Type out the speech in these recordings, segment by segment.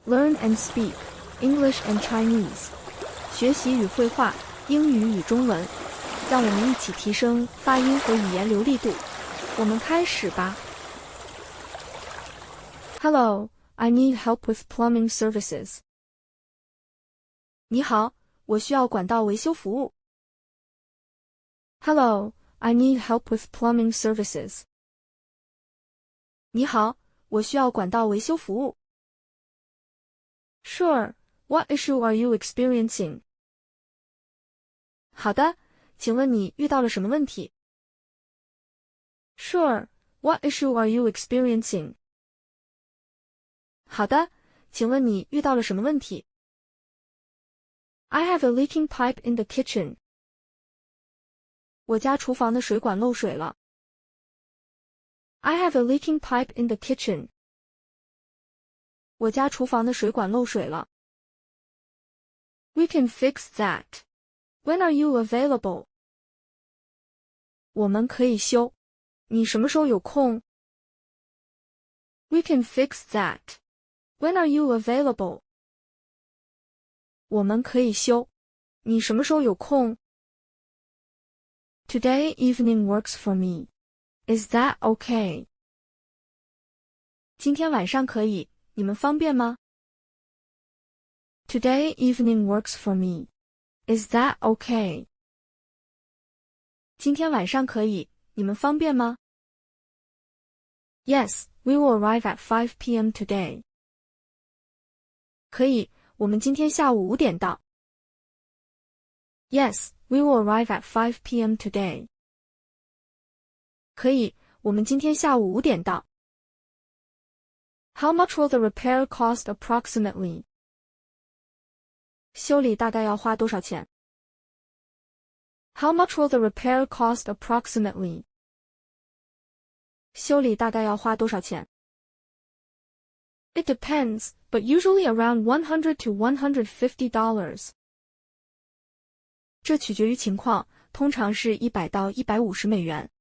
Learn and speak English and Chinese. 学习与绘画，英语与中文。让我们一起提升发音和语言流利度。我们开始吧。Hello, I need help with plumbing services. 你好，我需要管道维修服务。Hello, I need help with plumbing services. 你好，我需要管道维修服务。Sure, what issue are you experiencing? 好的，请问你遇到了什么问题？ Sure, what issue are you experiencing? 好的，请问你遇到了什么问题？ I have a leaking pipe in the kitchen. 我家厨房的水管漏水了。I have a leaking pipe in the kitchen. 我家厨房的水管漏水了。We can fix that. When are you available? 我们可以修。你什么时候有空？ We can fix that. When are you available? 我们可以修。你什么时候有空？ Today evening works for me. Is that okay? 今天晚上可以，你们方便吗？ Today evening works for me. Is that okay? 今天晚上可以，你们方便吗？ Yes, we will arrive at 5 p.m. today. 可以，我们今天下午5点到。Yes, we will arrive at 5 p.m. today. 可以，我们今天下午5点到。How much will the repair cost approximately? 修理大概要花多少钱？ How much will the repair cost approximately? 修理大概要花多少钱？ It depends, but usually around $100 to $150. 这取决于情况，通常是100到150美元。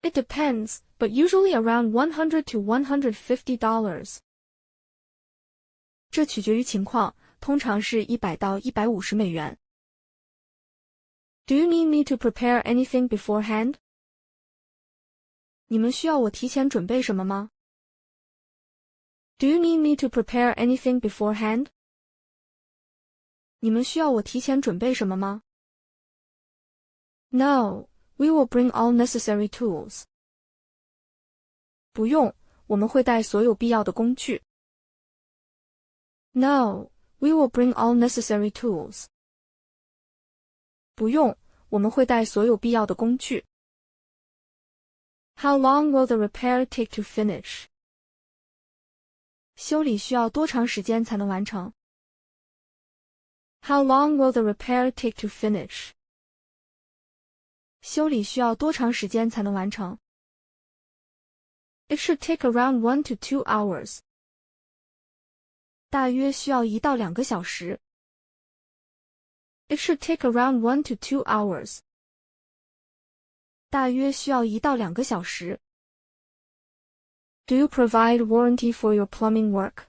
It depends, but usually around $100 to $150. 这取决于情况，通常是100到150美元。Do you need me to prepare anything beforehand? 你们需要我提前准备什么吗？ Do you need me to prepare anything beforehand? 你们需要我提前准备什么吗？ No, we will bring all necessary tools. 不用，我们会带所有必要的工具。No, we will bring all necessary tools. 不用，我们会带所有必要的工具。How long will the repair take to finish? 修理需要多长时间才能完成？ How long will the repair take to finish? 修理需要多长时间才能完成？ It should take around 1 to 2 hours. 大约需要1到2个小时。It should take around 1 to 2 hours. 大约需要1到2个小时。Do you provide warranty for your plumbing work?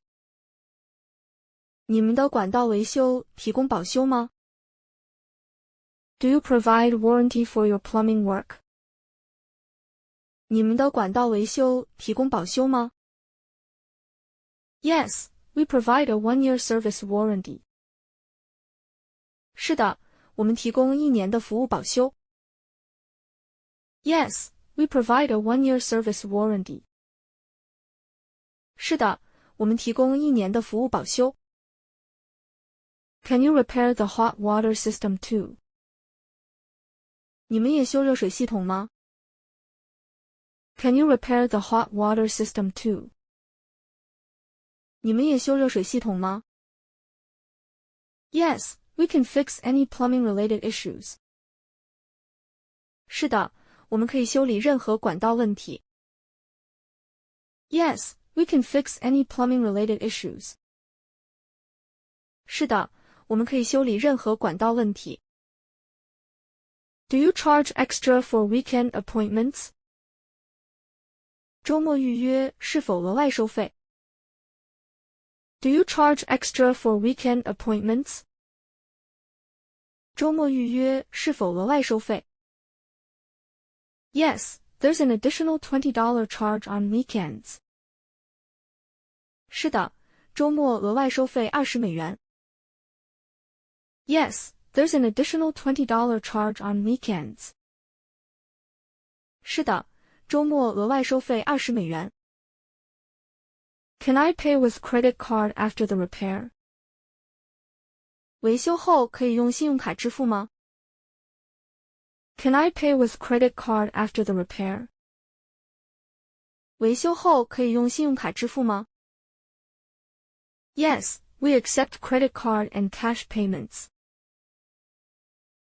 你们的管道维修提供保修吗？ Do you provide warranty for your plumbing work? 你们的管道维修提供保修吗？ Yes, we provide a 1-year service warranty. 是的，我们提供1年的服务保修。Yes, we provide a 1-year service warranty. 是的，我们提供1年的服务保修。Can you repair the hot water system too? 你们也修热水系统吗？ Can you repair the hot water system too? 你们也修热水系统吗？ Yes, we can fix any plumbing-related issues. 是的，我们可以修理任何管道问题。Yes, we can fix any plumbing-related issues. 是的，我们可以修理任何管道问题。Do you charge extra for weekend appointments? 周末预约是否额外收费？ Do you charge extra for weekend appointments? 周末预约是否额外收费？ Yes, there's an additional $20 charge on weekends. 是的，周末额外收费$20。Yes, there's an additional $20 charge on weekends. 是的，周末额外收费$20。Can I pay with credit card after the repair? 维修后可以用信用卡支付吗？ Can I pay with credit card after the repair? 维修后可以用信用卡支付吗？ Yes, we accept credit card and cash payments.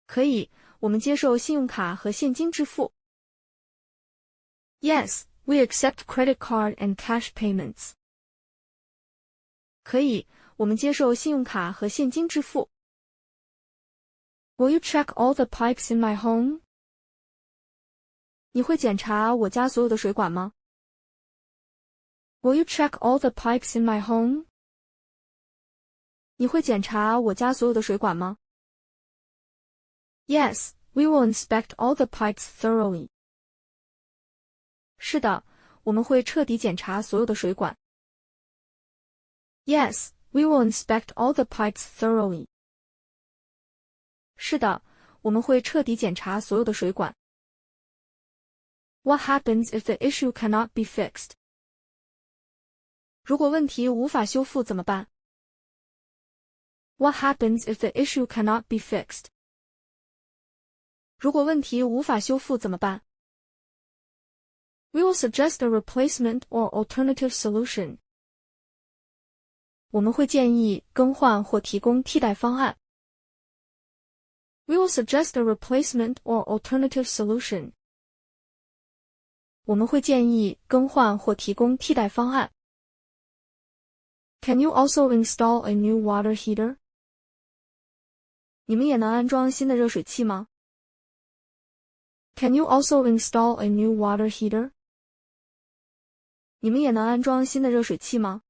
可以，我们接受信用卡和现金支付。Yes, we accept credit card and cash payments. 可以，我们接受信用卡和现金支付。Will you check all the pipes in my home? 你会检查我家所有的水管吗？ Will you check all the pipes in my home? 你会检查我家所有的水管吗？ Yes, we will inspect all the pipes thoroughly. 是的，我们会彻底检查所有的水管。Yes, we will inspect all the pipes thoroughly. 是的，我们会彻底检查所有的水管。What happens if the issue cannot be fixed? 如果问题无法修复怎么办？ What happens if the issue cannot be fixed? 如果问题无法修复怎么办？ We will suggest a replacement or alternative solution. 我们会建议更换或提供替代方案。We will suggest a replacement or alternative solution. 我们会建议更换或提供替代方案。Can you also install a new water heater? 你们也能安装新的热水器吗？ Can you also install a new water heater? 你们也能安装新的热水器吗？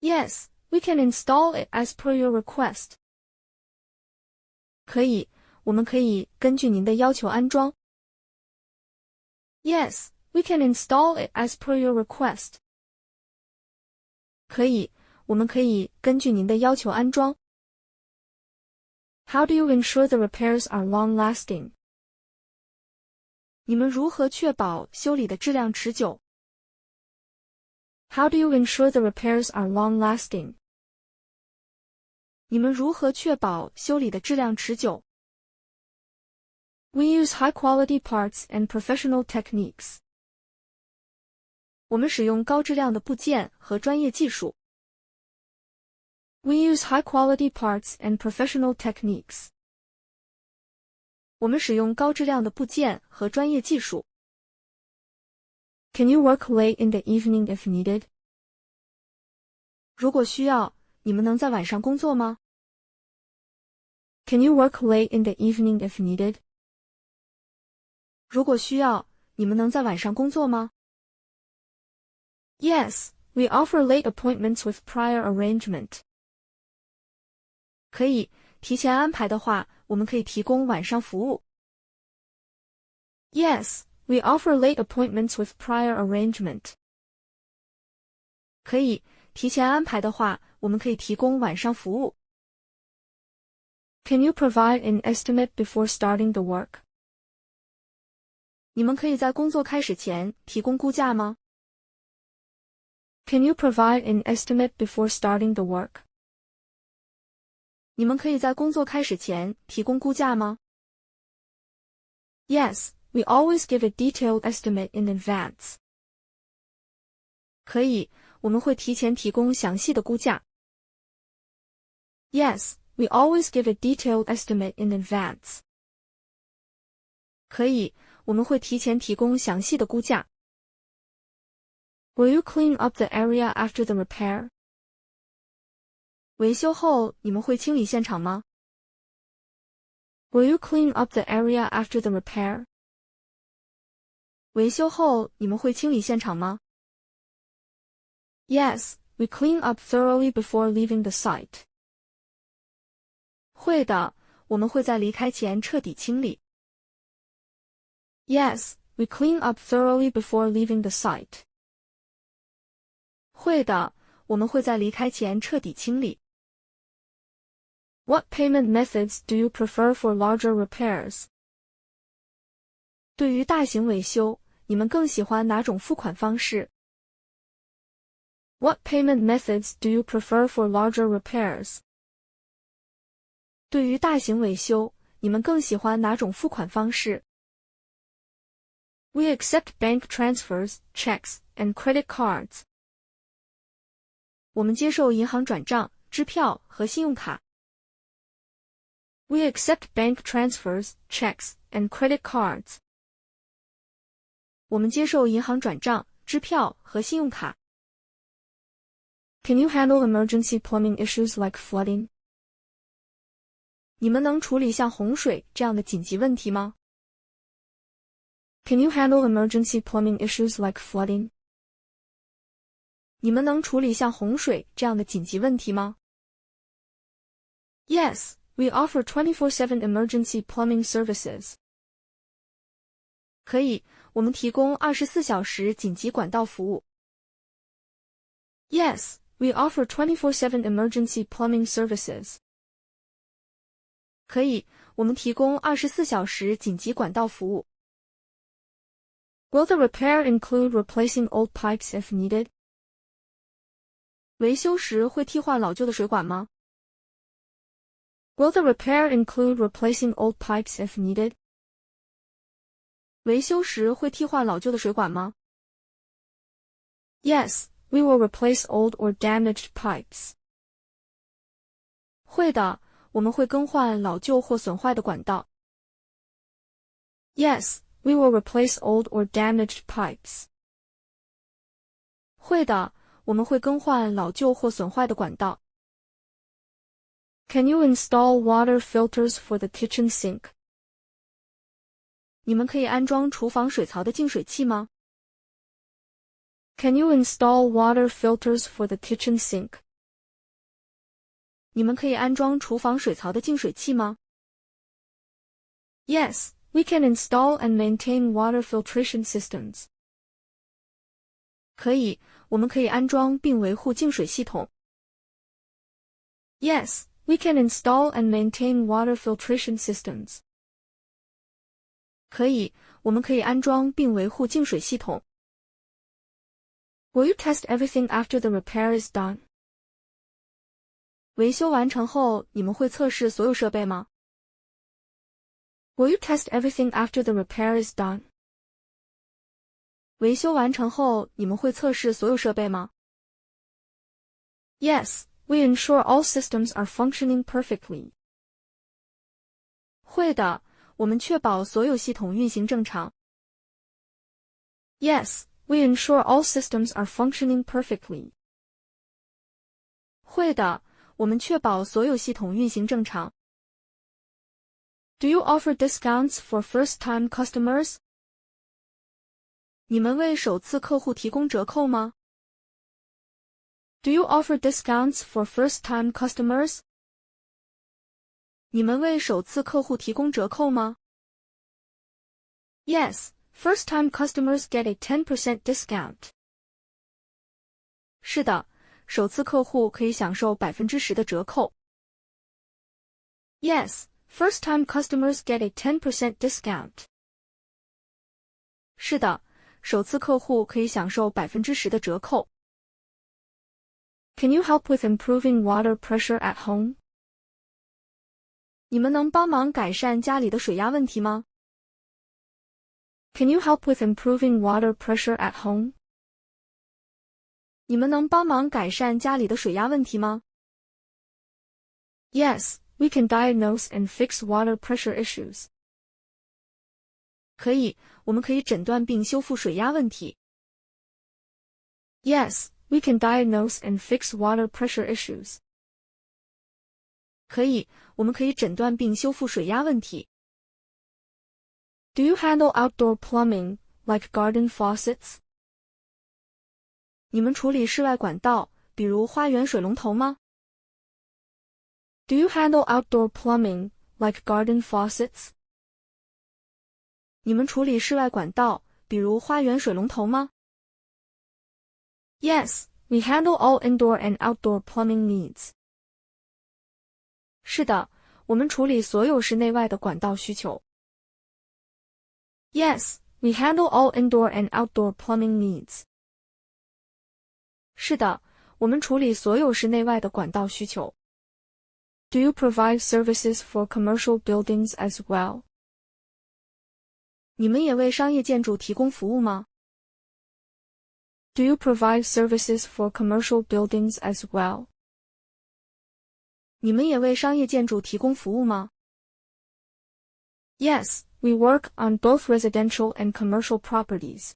Yes, we can install it as per your request. 可以，我们可以根据您的要求安装。Yes, we can install it as per your request. 可以，我们可以根据您的要求安装。How do you ensure the repairs are long-lasting? 你们如何确保修理的质量持久？ How do you ensure the repairs are long-lasting? 你们如何确保修理的质量持久？ We use high-quality parts and professional techniques. 我们使用高质量的部件和专业技术。We use high-quality parts and professional techniques. 我们使用高质量的部件和专业技术。Can you work late in the evening if needed? 如果需要，你们能在晚上工作吗？ Can you work late in the evening if needed? 如果需要，你们能在晚上工作吗？ Yes, we offer late appointments with prior arrangement. 可以，提前安排的话，我们可以提供晚上服务。Yes, we offer late appointments with prior arrangement. 可以，提前安排的话，我们可以提供晚上服务。Can you provide an estimate before starting the work? 你们可以在工作开始前提供估价吗？ Can you provide an estimate before starting the work? 你们可以在工作开始前提供估价吗？ Yes, we always give a detailed estimate in advance. 可以，我们会提前提供详细的估价。Yes, we always give a detailed estimate in advance. 可以，我们会提前提供详细的估价。Will you clean up the area after the repair? 维修后，你们会清理现场吗？ Will you clean up the area after the repair? 维修后，你们会清理现场吗？ Yes, we clean up thoroughly before leaving the site. 会的，我们会在离开前彻底清理。Yes, we clean up thoroughly before leaving the site. 会的，我们会在离开前彻底清理。What payment methods do you prefer for larger repairs? 对于大型维修，你们更喜欢哪种付款方式？ What payment methods do you prefer for larger repairs? 对于大型维修，你们更喜欢哪种付款方式？ We accept bank transfers, checks, and credit cards. 我们接受银行转账、支票和信用卡。We accept bank transfers, checks, and credit cards. 我们接受银行转账、支票和信用卡。Can you handle emergency plumbing issues like flooding? 你们能处理像洪水这样的紧急问题吗？ Can you handle emergency plumbing issues like flooding? 你们能处理像洪水这样的紧急问题吗？ Yes, we offer 24/7 emergency plumbing services. 可以，我们提供24小时紧急管道服务。Yes, we offer 24/7 emergency plumbing services. 可以，我们提供24小时紧急管道服务。Will the repair include replacing old pipes if needed? 维修时会替换老旧的水管吗？ Will the repair include replacing old pipes if needed? 维修时会替换老旧的水管吗？ Yes, we will replace old or damaged pipes. 会的，我们会更换老旧或损坏的管道。Yes, we will replace old or damaged pipes. 会的，我们会更换老旧或损坏的管道。Can you install water filters for the kitchen sink? 你们可以安装厨房水槽的净水器吗？ Can you install water filters for the kitchen sink? 你们可以安装厨房水槽的净水器吗？ Yes, we can install and maintain water filtration systems. 可以，我们可以安装并维护净水系统。Yes, we can install and maintain water filtration systems. 可以，我们可以安装并维护净水系统。Will you test everything after the repair is done? 维修完成后，你们会测试所有设备吗？ Will you test everything after the repair is done? 维修完成后，你们会测试所有设备吗？ Yes, we ensure all systems are functioning perfectly. 会的，我们确保所有系统运行正常。Yes, we ensure all systems are functioning perfectly. 会的，我们确保所有系统运行正常。Do you offer discounts for first-time customers? 你们为首次客户提供折扣吗？ Do you offer discounts for first-time customers? 你们为首次客户提供折扣吗？ Yes, first-time customers get a 10% discount. 是的，首次客户可以享受10%的折扣。Yes, first-time customers get a 10% discount. 是的，首次客户可以享受10%的折扣。Can you help with improving water pressure at home? 你们能帮忙改善家里的水压问题吗？ Can you help with improving water pressure at home? 你们能帮忙改善家里的水压问题吗？ Yes, we can diagnose and fix water pressure issues. 可以，我们可以诊断并修复水压问题。Yes, we can diagnose and fix water pressure issues. 可以，我们可以诊断并修复水压问题。Do you handle outdoor plumbing, like garden faucets? 你们处理室外管道，比如花园水龙头吗？ Do you handle outdoor plumbing, like garden faucets? 你们处理室外管道，比如花园水龙头吗？ Yes, we handle all indoor and outdoor plumbing needs. 是的，我们处理所有室内外的管道需求。Yes, we handle all indoor and outdoor plumbing needs. 是的，我们处理所有室内外的管道需求。Do you provide services for commercial buildings as well? 你们也为商业建筑提供服务吗？ Do you provide services for commercial buildings as well? 你们也为商业建筑提供服务吗？ Yes, we work on both residential and commercial properties.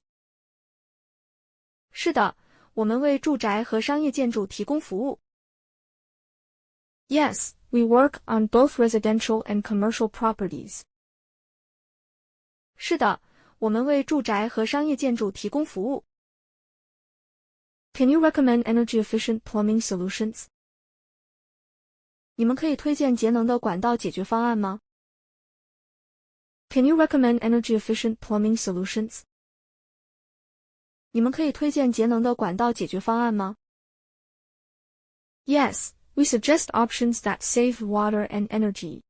是的，我们为住宅和商业建筑提供服务。Yes, we work on both residential and commercial properties. 是的，我们为住宅和商业建筑提供服务。Can you recommend energy-efficient plumbing solutions? 你们可以推荐节能的管道解决方案吗？ Can you recommend energy-efficient plumbing solutions? 你们可以推荐节能的管道解决方案吗？ Yes, we suggest options that save water and energy.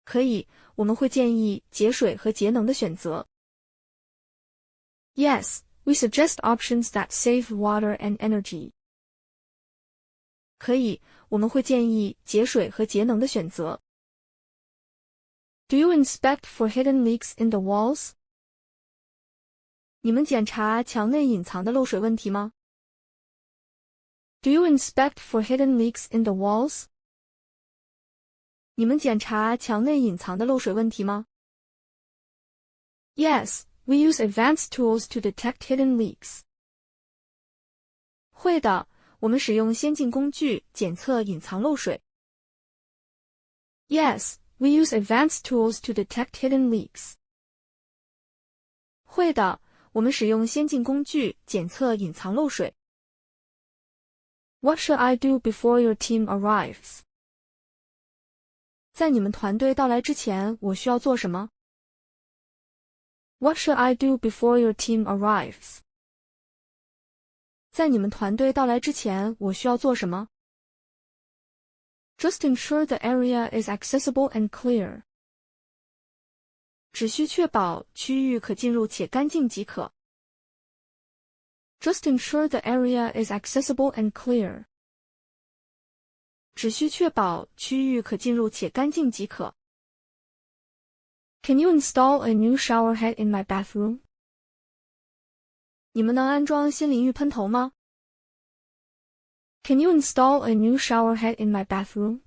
可以，我们会建议节水和节能的选择。Yes, we suggest options that save water and energy. 可以，我们会建议节水和节能的选择。Do you inspect for hidden leaks in the walls? 你们检查墙内隐藏的漏水问题吗？ Do you inspect for hidden leaks in the walls? 你们检查墙内隐藏的漏水问题吗？ Yes, we use advanced tools to detect hidden leaks. 会的，我们使用先进工具检测隐藏漏水。Yes, we use advanced tools to detect hidden leaks. 会的，我们使用先进工具检测隐藏漏水。What should I do before your team arrives? 在你们团队到来之前，我需要做什么？ What should I do before your team arrives? 在你们团队到来之前，我需要做什么？ Just ensure the area is accessible and clear. 只需确保区域可进入且干净即可。Just ensure the area is accessible and clear. 只需确保区域可进入且干净即可。Can you install a new shower head in my bathroom? 你们能安装新淋浴喷头吗？ Can you install a new shower head in my bathroom?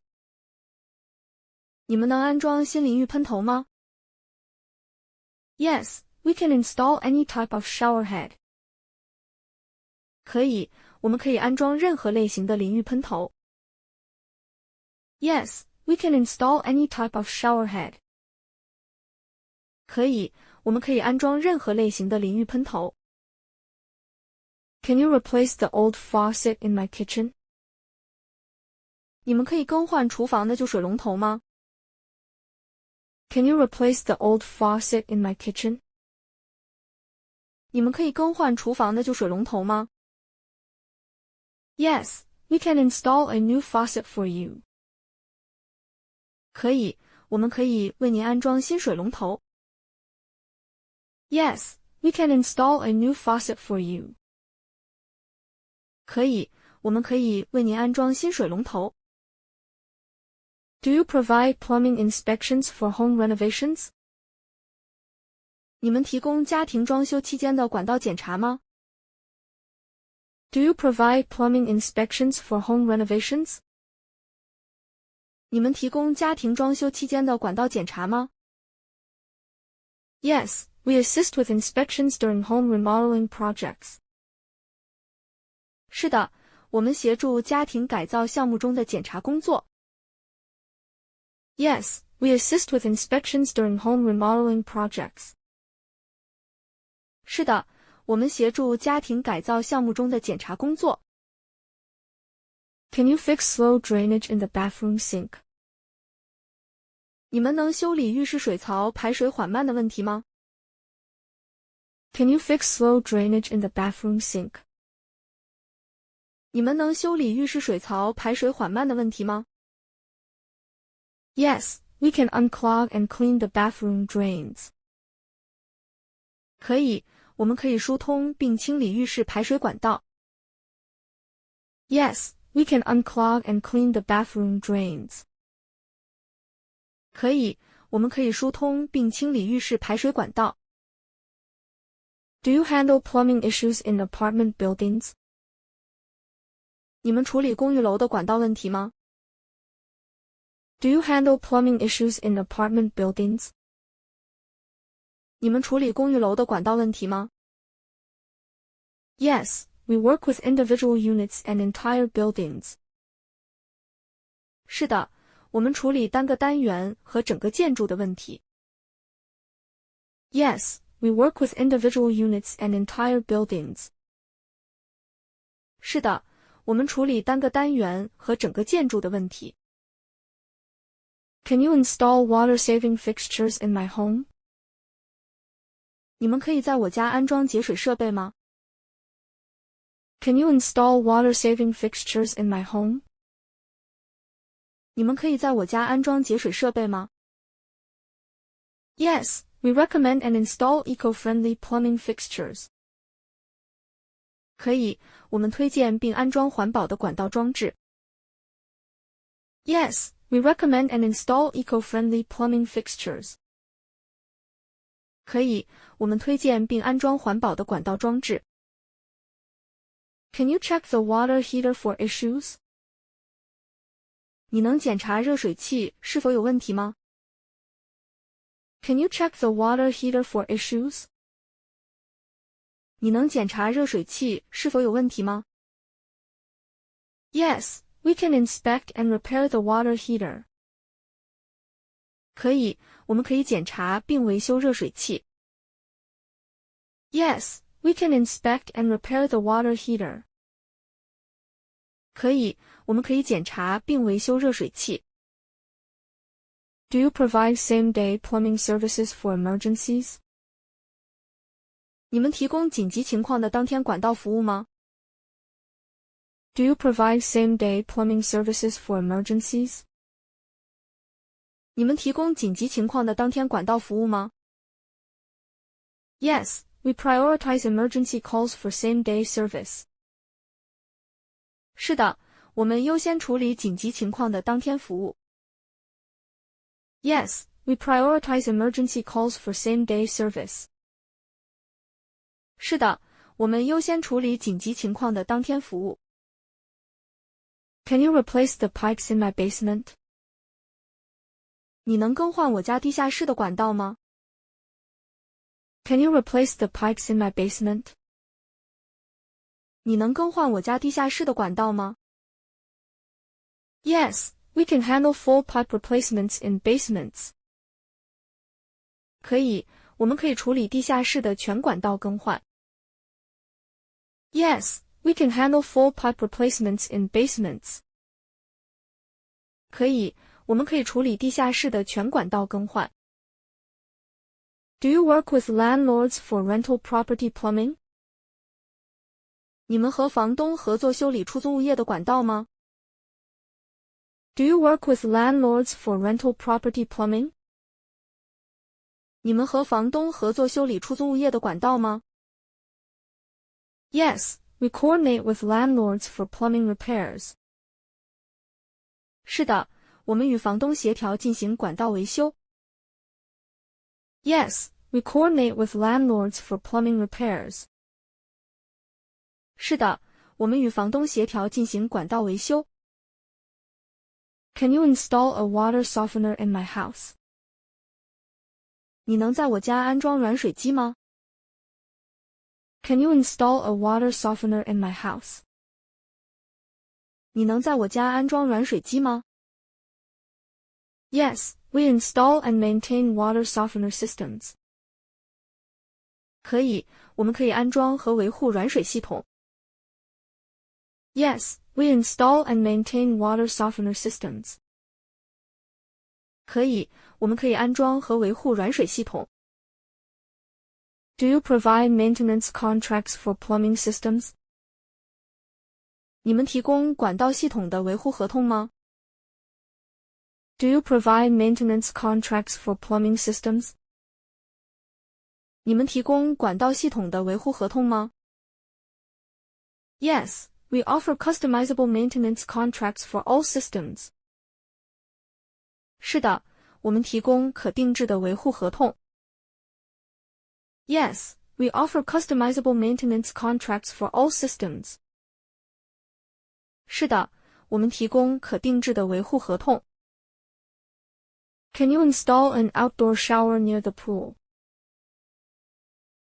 你们能安装新淋浴喷头吗？ Yes, we can install any type of shower head. 可以，我们可以安装任何类型的淋浴喷头。Yes, we can install any type of shower head. 可以，我们可以安装任何类型的淋浴喷头。Can you replace the old faucet in my kitchen? 你们可以更换厨房的旧水龙头吗？ Can you replace the old faucet in my kitchen? 你们可以更换厨房的旧水龙头吗？ Yes, we can install a new faucet for you. 可以，我们可以为您安装新水龙头。Yes, we can install a new faucet for you. 可以，我们可以为您安装新水龙头。Do you provide plumbing inspections for home renovations? 你们提供家庭装修期间的管道检查吗？ Do you provide plumbing inspections for home renovations? 你们提供家庭装修期间的管道检查吗？ Yes, we assist with inspections during home remodeling projects. 是的，我们协助家庭改造项目中的检查工作。Yes, we assist with inspections during home remodeling projects. 是的，我们协助家庭改造项目中的检查工作。Can you fix slow drainage in the bathroom sink? 你们能修理浴室水槽排水缓慢的问题吗？ Can you fix slow drainage in the bathroom sink? 你们能修理浴室水槽排水缓慢的问题吗？ Yes, we can unclog and clean the bathroom drains. 可以，我们可以疏通并清理浴室排水管道。Yes, we can unclog and clean the bathroom drains. 可以，我们可以疏通并清理浴室排水管道。Do you handle plumbing issues in apartment buildings? 你们处理公寓楼的管道问题吗？ Do you handle plumbing issues in apartment buildings? 你们处理公寓楼的管道问题吗？ Yes, we work with individual units and entire buildings. 是的，我们处理单个单元和整个建筑的问题。Yes, we work with individual units and entire buildings. 是的，我们处理单个单元和整个建筑的问题。Can you install water-saving fixtures in my home? 你们可以在我家安装节水设备吗？ Can you install water-saving fixtures in my home? 你们可以在我家安装节水设备吗？ Yes, we recommend and install eco-friendly plumbing fixtures. 可以，我们推荐并安装环保的管道装置。Yes, we recommend and install eco-friendly plumbing fixtures. 可以，我们推荐并安装环保的管道装置。Can you check the water heater for issues? 你能检查热水器是否有问题吗？ Can you check the water heater for issues? 你能检查热水器是否有问题吗？ Yes, we can inspect and repair the water heater. 可以，我们可以检查并维修热水器。Yes, we can inspect and repair the water heater. 可以，我们可以检查并维修热水器。Do you provide same-day plumbing services for emergencies? 你们提供紧急情况的当天管道服务吗？ Do you provide same-day plumbing services for emergencies? 你们提供紧急情况的当天管道服务吗？ Yes, we prioritize emergency calls for same-day service. 是的，我们优先处理紧急情况的当天服务。Yes, we prioritize emergency calls for same-day service. 是的，我们优先处理紧急情况的当天服务。Can you replace the pipes in my basement? 你能更换我家地下室的管道吗？ Can you replace the pipes in my basement? 你能更换我家地下室的管道吗？ Yes, we can handle full pipe replacements in basements. 可以，我们可以处理地下室的全管道更换。Yes, we can handle full pipe replacements in basements. 可以，我们可以处理地下室的全管道更换。Do you work with landlords for rental property plumbing? 你们和房东合作修理出租物业的管道吗？ Do you work with landlords for rental property plumbing? 你们和房东合作修理出租物业的管道吗？ Yes, we coordinate with landlords for plumbing repairs. 是的，我们与房东协调进行管道维修。Yes, we coordinate with landlords for plumbing repairs. 是的，我们与房东协调进行管道维修。Can you install a water softener in my house? 你能在我家安装软水机吗？ Can you install a water softener in my house? 你能在我家安装软水机吗？ Yes, we install and maintain water softener systems. 可以，我们可以安装和维护软水系统。Yes, we install and maintain water softener systems. 可以，我们可以安装和维护软水系统。Do you provide maintenance contracts for plumbing systems? 你们提供管道系统的维护合同吗？ Do you provide maintenance contracts for plumbing systems? 你们提供管道系统的维护合同吗？ Yes, we offer customizable maintenance contracts for all systems. 是的，我们提供可定制的维护合同。Yes, we offer customizable maintenance contracts for all systems. 是的，我们提供可定制的维护合同。Can you install an outdoor shower near the pool?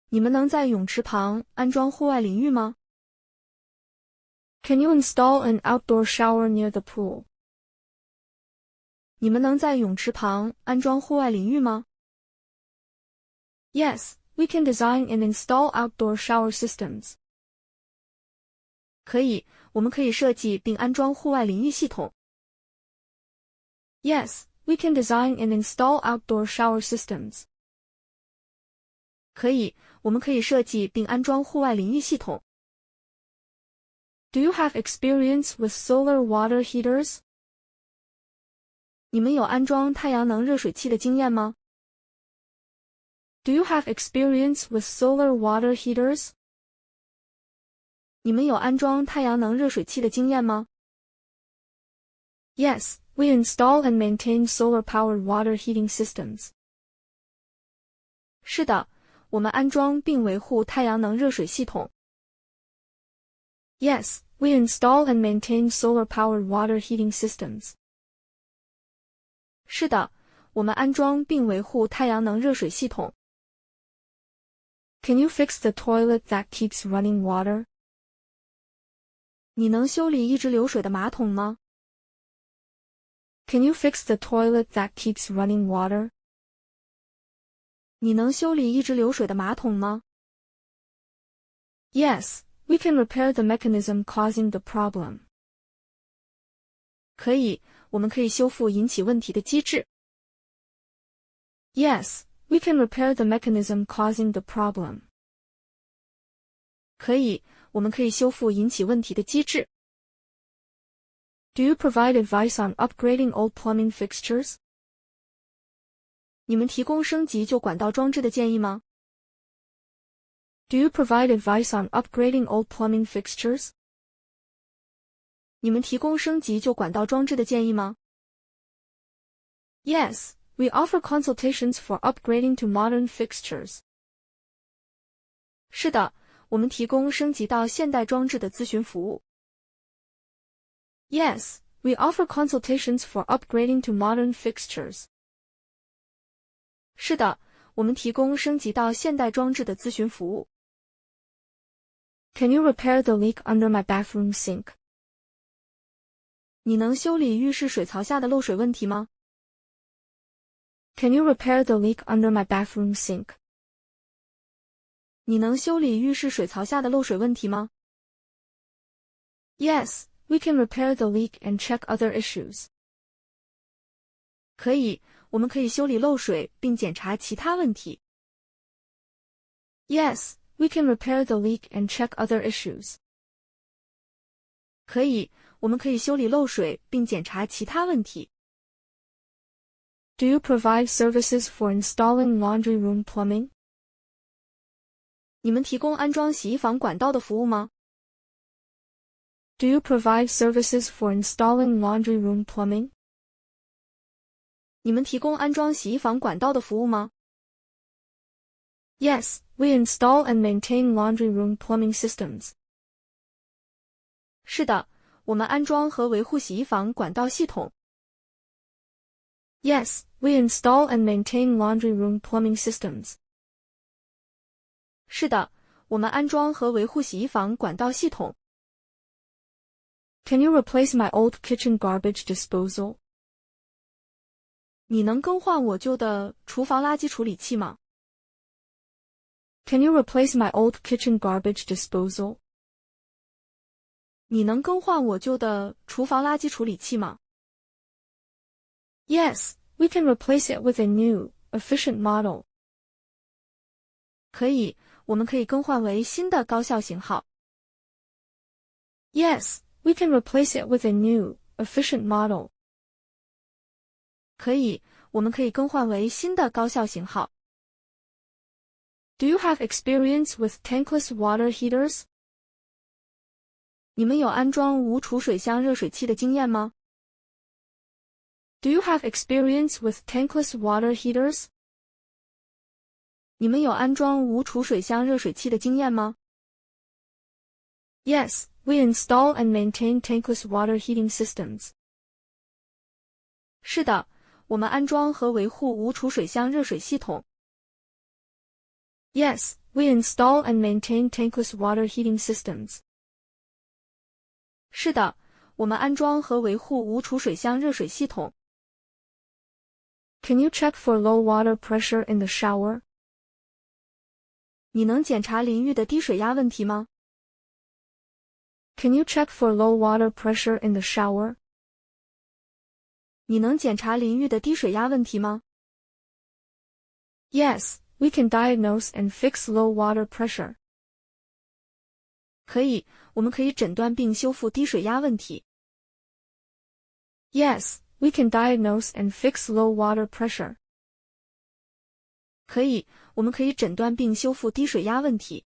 你们能在泳池旁安装户外淋浴吗？ Can you install an outdoor shower near the pool? 你们能在泳池旁安装户外淋浴吗？ Yes, we can design and install outdoor shower systems. 可以，我们可以设计并安装户外淋浴系统。Yes, we can design and install outdoor shower systems. 可以，我们可以设计并安装户外淋浴系统。Do you have experience with solar water heaters? 你们有安装太阳能热水器的经验吗？ Do you have experience with solar water heaters? 你们有安装太阳能热水器的经验吗？ Yes, we install and maintain solar-powered water heating systems. 是的，我们安装并维护太阳能热水系统。Yes, we install and maintain solar-powered water heating systems. 是的，我们安装并维护太阳能热水系统。Can you fix the toilet that keeps running water? 你能修理一直流水的马桶吗？ Can you fix the toilet that keeps running water? 你能修理一直流水的马桶吗？ Yes, we can repair the mechanism causing the problem. 可以，我们可以修复引起问题的机制。Yes, we can repair the mechanism causing the problem. 可以，我们可以修复引起问题的机制。Do you provide advice on upgrading old plumbing fixtures? 你们提供升级旧管道装置的建议吗？ Do you provide advice on upgrading old plumbing fixtures? 你们提供升级旧管道装置的建议吗？ Yes, we offer consultations for upgrading to modern fixtures. 是的，我们提供升级到现代装置的咨询服务。Yes, we offer consultations for upgrading to modern fixtures. 是的，我们提供升级到现代装置的咨询服务。Can you repair the leak under my bathroom sink? 你能修理浴室水槽下的漏水问题吗？ Can you repair the leak under my bathroom sink? 你能修理浴室水槽下的漏水问题吗？ Yes, we can repair the leak and check other issues. 可以，我们可以修理漏水并检查其他问题。Yes, we can repair the leak and check other issues. 可以，我们可以修理漏水并检查其他问题。Do you provide services for installing laundry room plumbing? 你们提供安装洗衣房管道的服务吗？ Do you provide services for installing laundry room plumbing? 你们提供安装洗衣房管道的服务吗？ Yes, we install and maintain laundry room plumbing systems. 是的，我们安装和维护洗衣房管道系统。Yes, we install and maintain laundry room plumbing systems. 是的，我们安装和维护洗衣房管道系统。Can you replace my old kitchen garbage disposal? 你能更换我旧的厨房垃圾处理器吗？ Can you replace my old kitchen garbage disposal? 你能更换我旧的厨房垃圾处理器吗？ Yes, we can replace it with a new, efficient model. 可以，我们可以更换为新的高效型号。Yes, we can replace it with a new, efficient model. 可以，我们可以更换为新的高效型号。Do you have experience with tankless water heaters? 你们有安装无储水箱热水器的经验吗？ Do you have experience with tankless water heaters? 你们有安装无储水箱热水器的经验吗？ Yes, we install and maintain tankless water heating systems. 是的，我们安装和维护无储水箱热水系统。Yes, we install and maintain tankless water heating systems. 是的，我们安装和维护无储水箱热水系统。Can you check for low water pressure in the shower? 你能检查淋浴的低水压问题吗？ Can you check for low water pressure in the shower? 你能检查淋浴的低水压问题吗？ Yes, we can diagnose and fix low water pressure. 可以，我们可以诊断并修复低水压问题。Yes, we can diagnose and fix low water pressure. 可以，我们可以诊断并修复低水压问题。